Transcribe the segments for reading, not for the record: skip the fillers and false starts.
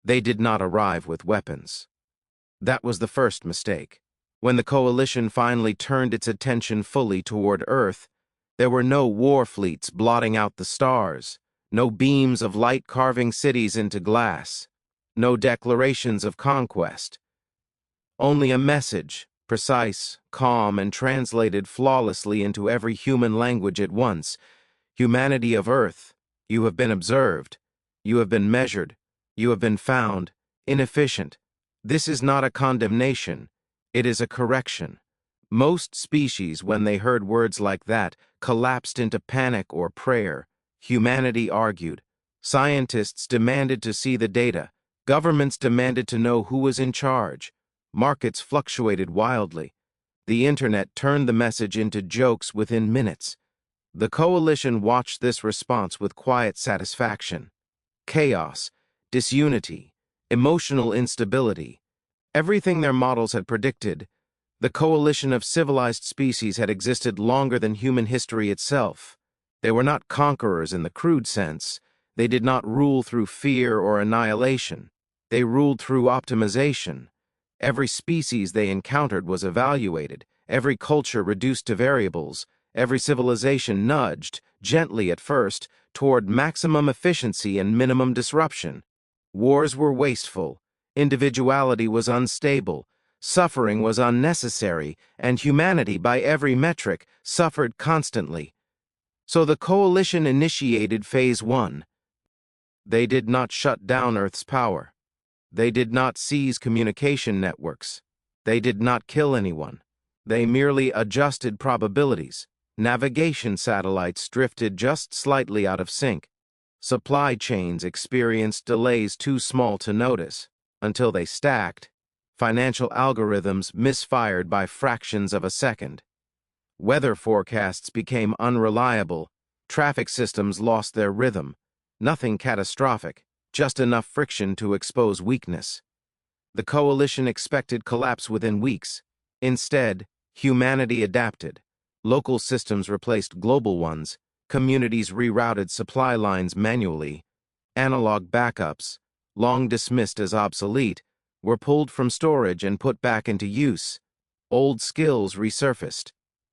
They did not arrive with weapons. That was the first mistake. When the Coalition finally turned its attention fully toward Earth, there were no war fleets blotting out the stars, no beams of light carving cities into glass, no declarations of conquest. Only a message, precise, calm, and translated flawlessly into every human language at once. Humanity of Earth, you have been observed, you have been measured, you have been found inefficient. This is not a condemnation, it is a correction. Most species, when they heard words like that, collapsed into panic or prayer. Humanity argued. Scientists demanded to see the data. Governments demanded to know who was in charge. Markets fluctuated wildly. The internet turned the message into jokes within minutes. The Coalition watched this response with quiet satisfaction. Chaos, disunity, emotional instability. Everything their models had predicted. The coalition of civilized species had existed longer than human history itself. They were not conquerors in the crude sense. They did not rule through fear or annihilation. They ruled through optimization. Every species they encountered was evaluated, every culture reduced to variables, every civilization nudged, gently at first, toward maximum efficiency and minimum disruption. Wars were wasteful, individuality was unstable, suffering was unnecessary, and humanity, by every metric, suffered constantly. So the Coalition initiated Phase 1. They did not shut down Earth's power. They did not seize communication networks. They did not kill anyone. They merely adjusted probabilities. Navigation satellites drifted just slightly out of sync. Supply chains experienced delays too small to notice, until they stacked. Financial algorithms misfired by fractions of a second. Weather forecasts became unreliable. Traffic systems lost their rhythm. Nothing catastrophic, just enough friction to expose weakness. The Coalition expected collapse within weeks. Instead, humanity adapted. Local systems replaced global ones. Communities rerouted supply lines manually. Analog backups, long dismissed as obsolete, were pulled from storage and put back into use. Old skills resurfaced.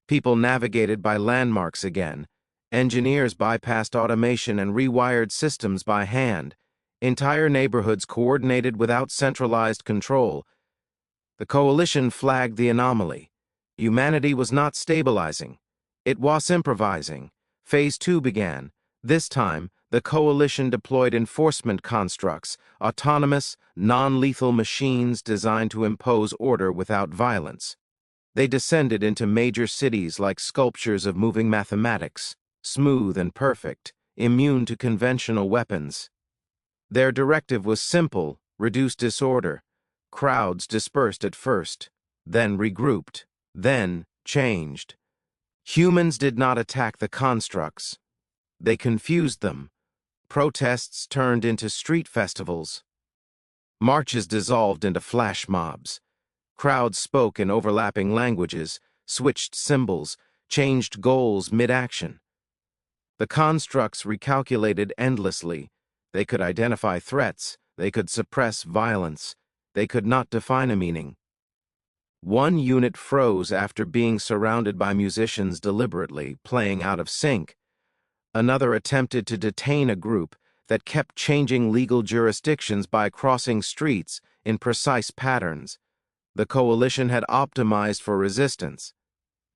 People navigated by landmarks again. Engineers bypassed automation and rewired systems by hand. Entire neighborhoods coordinated without centralized control. The Coalition flagged the anomaly. Humanity was not stabilizing. It was improvising. Phase 2 began. This time, the Coalition deployed enforcement constructs, autonomous, non-lethal machines designed to impose order without violence. They descended into major cities like sculptures of moving mathematics, smooth and perfect, immune to conventional weapons. Their directive was simple: reduce disorder. Crowds dispersed at first, then regrouped, then changed. Humans did not attack the constructs. They confused them. Protests turned into street festivals. Marches dissolved into flash mobs. Crowds spoke in overlapping languages, switched symbols, changed goals mid-action. The constructs recalculated endlessly. They could identify threats. They could suppress violence. They could not define a meaning. One unit froze after being surrounded by musicians deliberately, playing out of sync. Another attempted to detain a group that kept changing legal jurisdictions by crossing streets in precise patterns. The Coalition had optimized for resistance.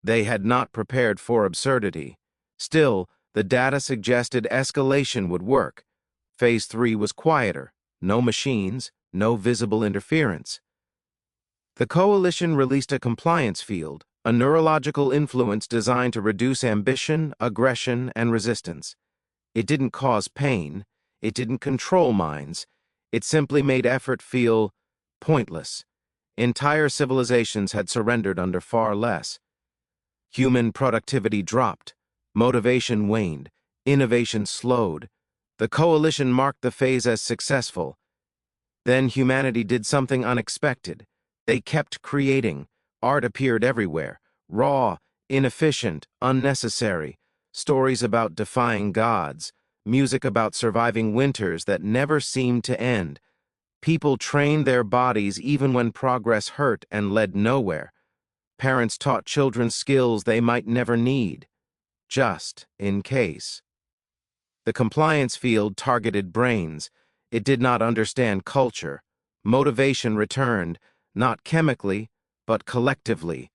They had not prepared for absurdity. Still, the data suggested escalation would work. Phase 3 was quieter. No machines, no visible interference. The Coalition released a compliance field, a neurological influence designed to reduce ambition, aggression, and resistance. It didn't cause pain. It didn't control minds. It simply made effort feel pointless. Entire civilizations had surrendered under far less. Human productivity dropped. Motivation waned. Innovation slowed. The Coalition marked the phase as successful. Then humanity did something unexpected. They kept creating. Art appeared everywhere. Raw, inefficient, unnecessary. Stories about defying gods. Music about surviving winters that never seemed to end. People trained their bodies even when progress hurt and led nowhere. Parents taught children skills they might never need, just in case. The compliance field targeted brains. It did not understand culture. Motivation returned, not chemically, but collectively.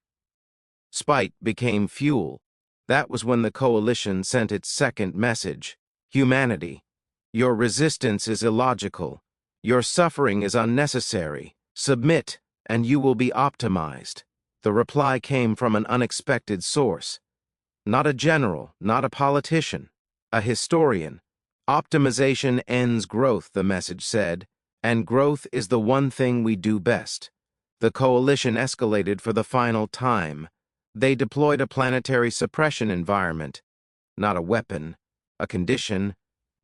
Spite became fuel. That was when the Coalition sent its second message. Humanity, your resistance is illogical. Your suffering is unnecessary. Submit, and you will be optimized. The reply came from an unexpected source. Not a general, not a politician, a historian. Optimization ends growth, the message said, and growth is the one thing we do best. The Coalition escalated for the final time. They deployed a planetary suppression environment, not a weapon, a condition.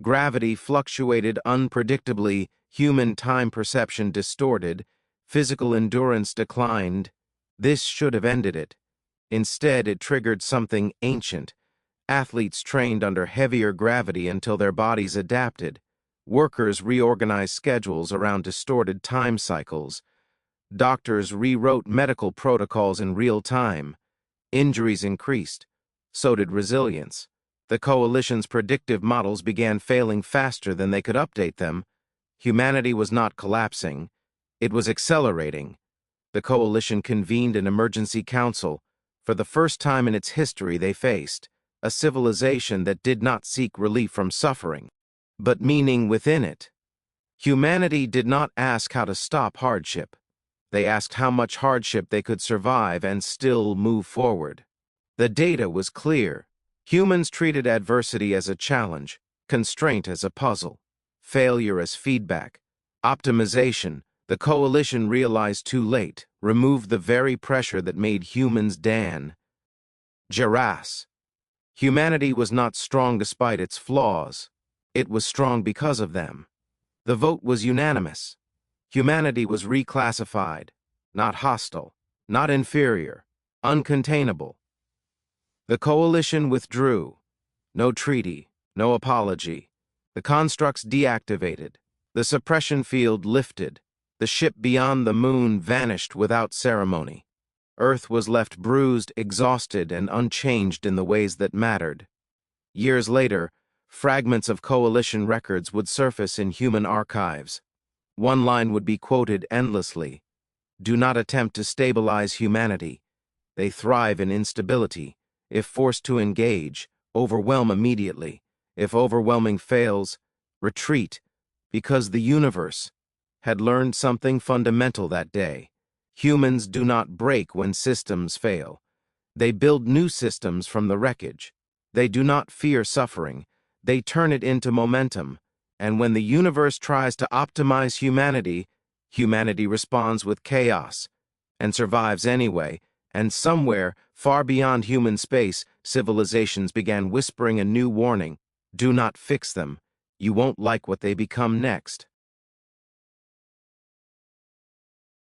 Gravity fluctuated unpredictably, human time perception distorted, physical endurance declined. This should have ended it. Instead, it triggered something ancient. Athletes trained under heavier gravity until their bodies adapted. Workers reorganized schedules around distorted time cycles. Doctors rewrote medical protocols in real time. Injuries increased. So did resilience. The Coalition's predictive models began failing faster than they could update them. Humanity was not collapsing. It was accelerating. The Coalition convened an emergency council. For the first time in its history, they faced a civilization that did not seek relief from suffering, but meaning within it. Humanity did not ask how to stop hardship. They asked how much hardship they could survive and still move forward. The data was clear. Humans treated adversity as a challenge, constraint as a puzzle, failure as feedback. Optimization, the Coalition realized too late, removed the very pressure that made humans Giraffes. Humanity was not strong despite its flaws. It was strong because of them. The vote was unanimous. Humanity was reclassified, not hostile, not inferior, uncontainable. The Coalition withdrew. No treaty, no apology. The constructs deactivated. The suppression field lifted. The ship beyond the moon vanished without ceremony. Earth was left bruised, exhausted, and unchanged in the ways that mattered. Years later, fragments of Coalition records would surface in human archives. One line would be quoted endlessly. Do not attempt to stabilize humanity. They thrive in instability. If forced to engage, overwhelm immediately. If overwhelming fails, retreat, because the universe had learned something fundamental that day. Humans do not break when systems fail. They build new systems from the wreckage. They do not fear suffering. They turn it into momentum. And when the universe tries to optimize humanity, humanity responds with chaos and survives anyway. And somewhere, far beyond human space, civilizations began whispering a new warning. Do not fix them. You won't like what they become next.